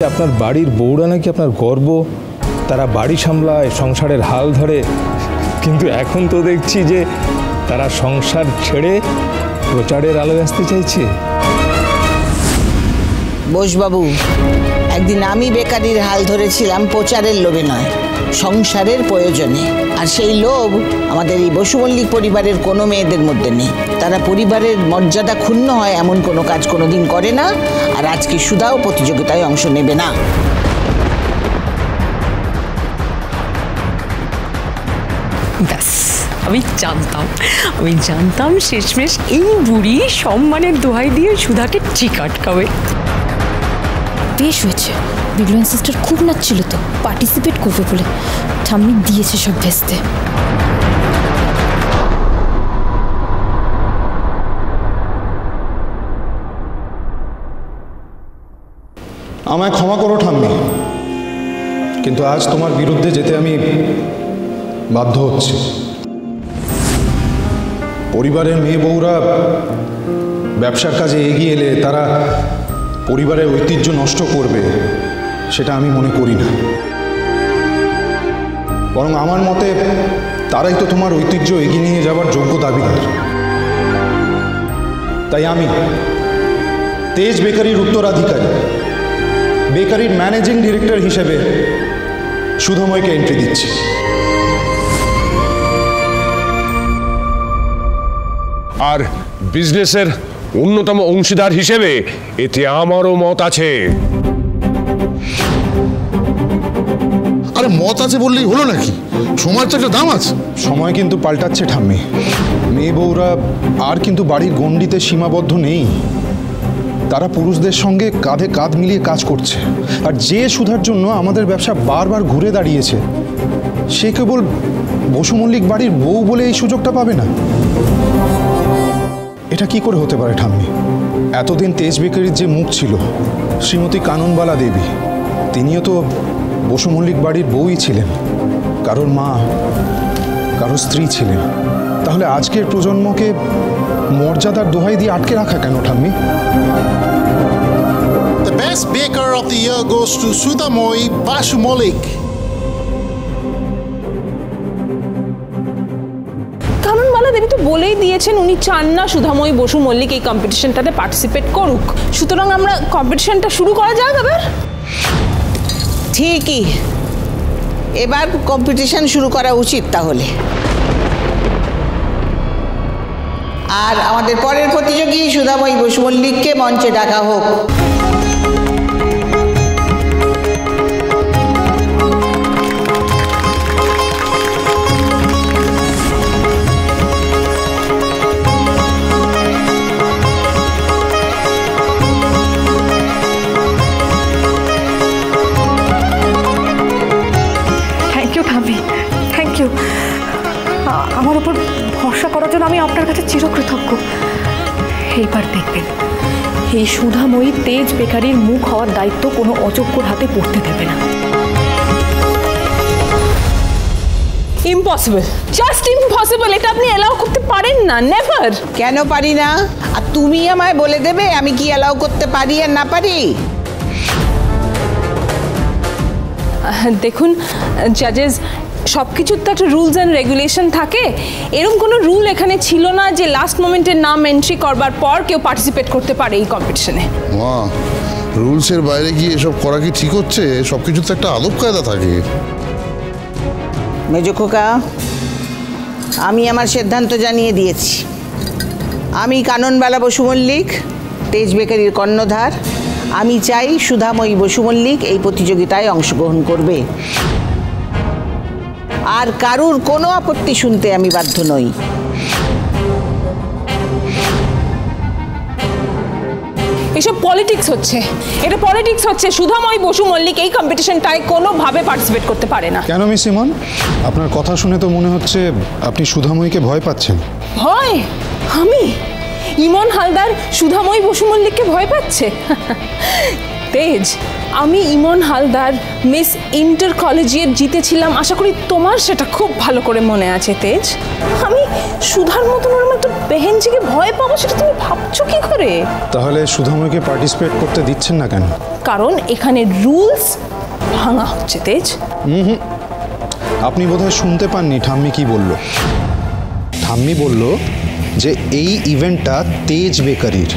আপনার বাড়ির বউরা নাকি আপনার গর্ব, তারা বাড়ি সামলায়, সংসারের হাল ধরে, কিন্তু এখন তো দেখছি যে তারা সংসার ছেড়ে প্রচারের আলোয় আসতে চাইছে। বোসবাবু, একদিন আমি বেকারির হাল ধরেছিলাম প্রচারের লোভে নয়, সংসারের প্রয়োজনে। আর সেই লোভ আমাদের এই বসু মল্লিক পরিবারের কোনো মেয়েদের মধ্যে নেই। তারা পরিবারের মর্যাদা ক্ষুণ্ণ হয় এমন কোনো কাজ কোনোদিন করে না। আর আজকে সুধাও প্রতিযোগিতায় অংশ নেবে না। ব্যাস, আমি জানতাম শেষমেশ এই বুড়ি সম্মানের দোহাই দিয়ে সুধাকে ঠিক আটকাবে। বেশ হয়েছে, বিগ্লোয়েন সিস্টার খুব নাচছিল তো, পার্টিসিপেট করবে বলে ঠাম্মি দিয়েছে সব ভেস্তে। আমায় ক্ষমা করো ঠাম্মি, কিন্তু আজ তোমার বিরুদ্ধে যেতে আমি বাধ্য হচ্ছি। পরিবারের মেয়ে বউরা ব্যবসার কাজে এগিয়ে এলে তারা পরিবারের ঐতিহ্য নষ্ট করবে, সেটা আমি মনে করি না। বরং আমার মতে তারাই তো তোমার ঐতিহ্য এগিয়ে নিয়ে যাওয়ার যোগ্য দাবিদার। তাই আমি তেজ বেকারির উত্তরাধিকারী, বেকারির ম্যানেজিং ডিরেক্টর হিসেবে সুধাময়কে এন্ট্রি দিচ্ছি। আর বিজনেসের অন্যতম অংশীদার হিসেবে এতে আমারও মত আছে। আরে মত আছে বললেই হলো নাকি? সময়ের তো একটা দাম আছে। সময় কিন্তু পাল্টাচ্ছে ঠাম্মি। মেয়ে বউরা আর কিন্তু বাড়ির গণ্ডিতে সীমাবদ্ধ নেই। তারা পুরুষদের সঙ্গে কাঁধে কাঁধ মিলিয়ে কাজ করছে। আর যে সুধার জন্য আমাদের ব্যবসা বারবার ঘুরে দাঁড়িয়েছে, সে কেবল বসু মল্লিক বাড়ির বউ বলে এই সুযোগটা পাবে না। এটা কি করে হতে পারে ঠাম্মি? এতদিন তেজ বেকারির যে মুখ ছিল শ্রীমতী কাননবালা দেবী, তিনিও তো বসু মল্লিক বাড়ির বউই ছিলেন, কারোর মা, কারোর স্ত্রী ছিলেন। তাহলে আজকের প্রজন্মকে মর্যাদার দোহাই দিয়ে আটকে রাখা কেন ঠাম্মি? The best baker of the year goes to Sudhamoy Basu Malik. Kananbala দেবী তো বলেই দিয়েছেন উনি চান না সুধাময়ী বসু মল্লিক এই কম্পিটিশনটাতে পার্টিসিপেট করুক। সুতরাং আমরা কম্পিটিশনটা শুরু করা যাক এবার। ঠিকই, এবার কম্পিটিশন শুরু করা উচিত তাহলে। আর আমাদের পরের প্রতিযোগী সুধাময়ী বসু মল্লিককে মঞ্চে ডাকা হোক। Thank you. আমার উপর ভরসা করার জন্য আমি আপনার কাছে চিরকৃতজ্ঞ। এইবার দেখবেন এই সুধাময়ী তেজ বেকারির মুখ হওয়ার দায়িত্ব কোনো অযোগ্যর হাতে পড়তে দেবে না। Impossible, just impossible. এটা আপনি অ্যালাউ করতে পারেন না, নেভার। কেন পারি না? আর তুমি আমায় বলে দেবে আমি কি অ্যালাউ করতে পারি আর না পারি? দেখুন জাজেস, সব কিছুর তো একটা রুলস অ্যান্ড রেগুলেশন থাকে। এরকম কোনো রুল এখানে ছিল না যে লাস্ট মোমেন্টের নাম এন্ট্রি করবার পর কেউ পার্টিসিপেট করতে পারে এই কম্পিটিশনে। মা, রুলসের বাইরে গিয়ে এসব করা কি ঠিক হচ্ছে? সব কিছুর তো একটা আদব কায়দা থাকে। মেজো খোকা, আমি আমার সিদ্ধান্ত জানিয়ে দিয়েছি। আমি কাননবালা বসু মল্লিক, তেজ বেকারির কর্ণধার। আমি চাই সুধাময়ী বসু মল্লিক এই প্রতিযোগিতায় অংশগ্রহণ করবে। আর কারুর কোনো আপত্তি শুনতে আমি বাধ্য নই। এসব পলিটিক্স হচ্ছে, এটা পলিটিক্স হচ্ছে। সুধাময়ী বসু মল্লিক এই কম্পিটিশনটায় কোনোভাবে পার্টিসিপেট করতে পারে না। কেন মিস ইমন? আপনার কথা শুনে তো মনে হচ্ছে আপনি সুধাময়ীকে ভয় পাচ্ছেন। ভয়? আমি? ইমন হালদার সুধাময়ী বসু মল্লিককে ভয় পাচ্ছে? তেজ, আমি ইমন হালদার মিস ইন্টার কলেজিয়েট জিতেছিলাম, আশা করি তোমার সেটা খুব ভালো করে মনে আছে তেজ। আমি সুধার মতন ওরকম একটা বেহেনজিকে ভয় পাবো সেটা তুমি ভাবছো কি করে? তাহলে সুধাময়কে পার্টিসিপেট করতে দিচ্ছেন না কেন? কারণ এখানে রুলস ভাঙা হচ্ছে তেজ। আপনি বোধহয় শুনতে পাননি ঠাম্মি কি বলল। ঠাম্মি বলল যে এই ইভেন্টটা তেজ বেকারির,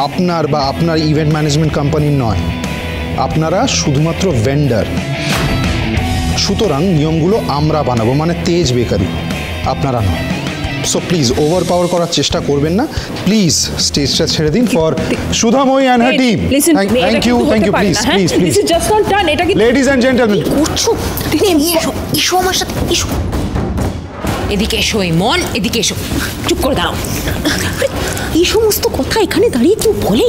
আপনার বা আপনার ইভেন্ট ম্যানেজমেন্ট কোম্পানির নয়। আপনারা শুধুমাত্র ভেন্ডার, সুতরাং নিয়মগুলো আমরা বানাবো, মানে তেজ বেকারি, আপনারা নয়। সো প্লিজ ওভার পাওয়ার করার চেষ্টা করবেন না, প্লিজ স্টেজটা ছেড়ে দিন for Sudhamoyee and her team. Thank you please please please ladies and gentleman. করছো এসো আমার সাথে, এসো এদিকে, এসো ইমন, এদিকে এসো। চুপ করে দাঁড়াও। এই সমস্ত কথা এখানে দাঁড়িয়ে কেউ বলে?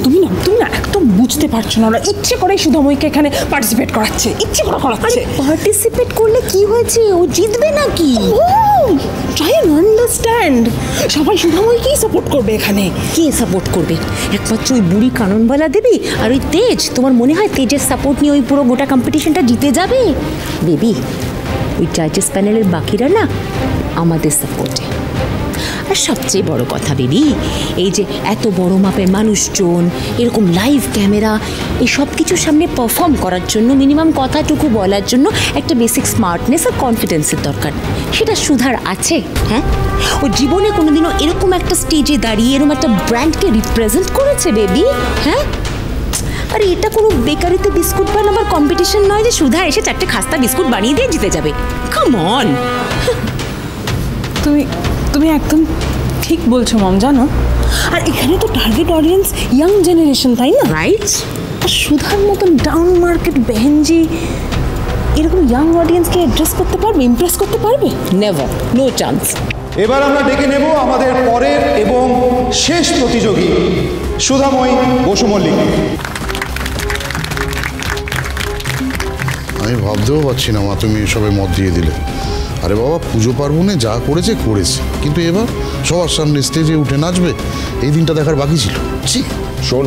তুমি না একদম বুঝতে পারছো না, ওরা ইচ্ছে করে সুধাময়ীকে এখানে পার্টিসিপেট করাচ্ছে, ইচ্ছে করে করাচ্ছে। পার্টিসিপেট করলে কি হয়েছে, ও জিতবে নাকি? Try and understand. সবাই সুধাময়ীকেই সাপোর্ট করবে এখানে। কে সাপোর্ট করবে? একমাত্র ওই বুড়ি কাননবালা দেবী আর ওই তেজ। তোমার মনে হয় তেজের সাপোর্ট নিয়ে ওই পুরো গোটা কম্পিটিশনটা জিতে যাবে? বেবি, ওই জাজেস প্যানেলের বাকিরা না আমাদের সাপোর্টে। আর সবচেয়ে বড় কথা বেবি, এই যে এত বড় মাপের মানুষজন, এরকম লাইভ ক্যামেরা, এই সব কিছুর সামনে পারফর্ম করার জন্য মিনিমাম কথাটুকু বলার জন্য একটা বেসিক স্মার্টনেস আর কনফিডেন্সের দরকার। সেটা সুধার আছে? হ্যাঁ, ও জীবনে কোনোদিনও এরকম একটা স্টেজে দাঁড়িয়ে এরকম একটা ব্র্যান্ডকে রিপ্রেজেন্ট করেছে বেবি? হ্যাঁ, আর এটা কোনো বেকারিতে বিস্কুট বানাবার কম্পিটিশন নয় যে সুধা এসে 4টে খাস্তা বিস্কুট বানিয়ে দিয়ে জিতে যাবে। Come on. তুমি একদম ঠিক বলছো মম, জানো। আর এখানে তো টার্গেট অডিয়েন্স ইয়াং জেনারেশন, তাই না? রাইট। আর সুধার মতন ডাউন মার্কেট বেহেনজি এরকম ইয়াং অডিয়েন্সকে অ্যাড্রেস করতে পারবে, ইমপ্রেস করতে পারবে? Never, no chance. এবার আমরা ডেকে নেব আমাদের পরের এবং শেষ প্রতিযোগী সুধাময়ী বসু মল্লিক। আমি ভাবতেও পারছি না মা, তুমি এসবে মত দিয়ে দিলে। আরে বাবা, পুজো পার্বণে যা করেছে, কিন্তু এবার সবার সামনে স্টেজে উঠে নাচবে, এই দিনটা দেখার বাকি ছিল। শোন,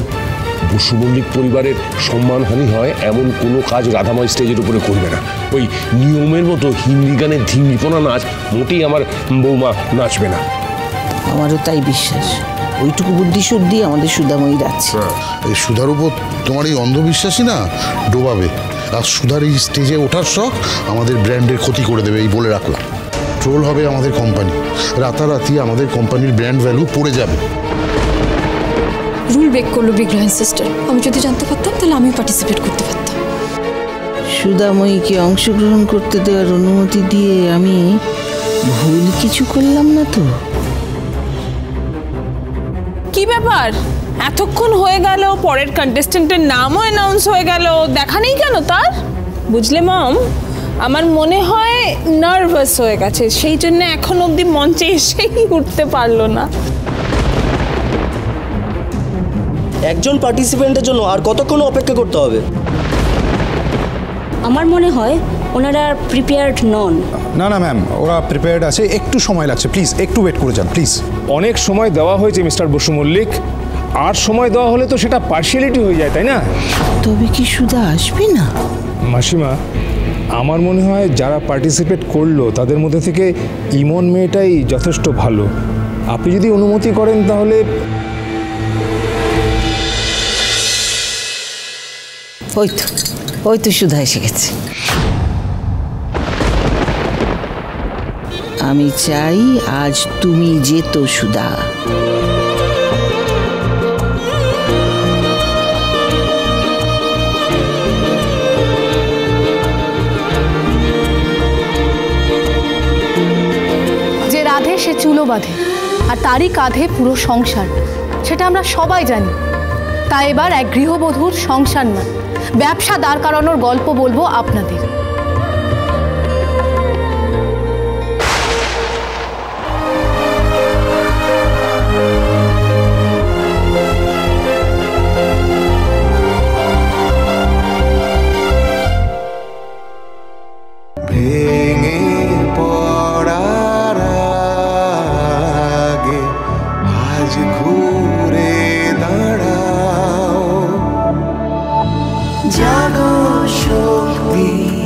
বসু মল্লিক পরিবারের সম্মানহানি হয় এমন কোনো কাজ রাধাময় স্টেজের উপরে করবে না। ওই নিয়মের মতো হিন্দি গানের ধিঙ্গিপোনা নাচ মোটেই আমার বৌমা নাচবে না। আমারও তাই বিশ্বাস। ওইটুকু বুদ্ধি শুদ্ধি আমাদের সুধাময়ীর আছে। এই সুধার উপর তোমার এই অন্ধবিশ্বাসী না ডোবাবে। আর সুধার এই স্টেজে ওঠার শখ আমাদের ব্র্যান্ডের ক্ষতি করে দেবে, এই বলে রাখলাম। ট্রোল হবে আমাদের কোম্পানি, রাতারাতি আমাদের কোম্পানির ব্র্যান্ড ভ্যালু পড়ে যাবে। রুল ব্রেক করলো বিগ্রহের সিস্টার। আমি যদি জানতে পারতাম তাহলে আমিও পার্টিসিপেট করতে পারতাম। সুধাময়ীকে অংশগ্রহণ করতে দেওয়ার অনুমতি দিয়ে আমি ভুল কিছু করলাম না তো? কি ব্যাপার, এতক্ষণ হয়ে গেল, পরের কন্টেস্টেন্টের নামও অ্যানাউন্স হয়ে গেল, দেখা নেই কেন তার? বুঝলে মম, আমার মনে হয় নার্ভাস হয়ে গেছে, সেই জন্য এখন অবধি মঞ্চে এসেই উঠতে পারলো না। একজন পার্টিসিপেন্টের জন্য আর কতক্ষণ অপেক্ষা করতে হবে? আমার মনে হয় ওনারা প্রিপেয়ার্ড নন। না না ম্যাম, ওরা প্রিপেয়ার্ড আছে, একটু সময় লাগছে, প্লিজ একটু ওয়েট করে যান প্লিজ। অনেক সময় দেওয়া হয়েছে মিস্টার বসু মল্লিক, আর সময় দেওয়া হলে তো সেটা পার্সিয়ালিটি হয়ে যায়, তাই না? তবে কি সুধা আসবে না? মাসিমা, আমার মনে হয় যারা পার্টিসিপেট করলো তাদের মধ্যে থেকে ইমন মেয়েটাই যথেষ্ট ভালো। আপনি যদি অনুমতি করেন তাহলে। ওই তো সুধা এসে গেছে। আমি চাই আজ তুমি যেত সুধা। যে রাধে সে চুলো বাঁধে, আর তারই কাঁধে পুরো সংসার, সেটা আমরা সবাই জানি। তাই এবার এক গৃহবধূর সংসার না, ব্যবসা দাঁড় করানোর গল্প বলবো আপনাদের। জাগো শক্তি।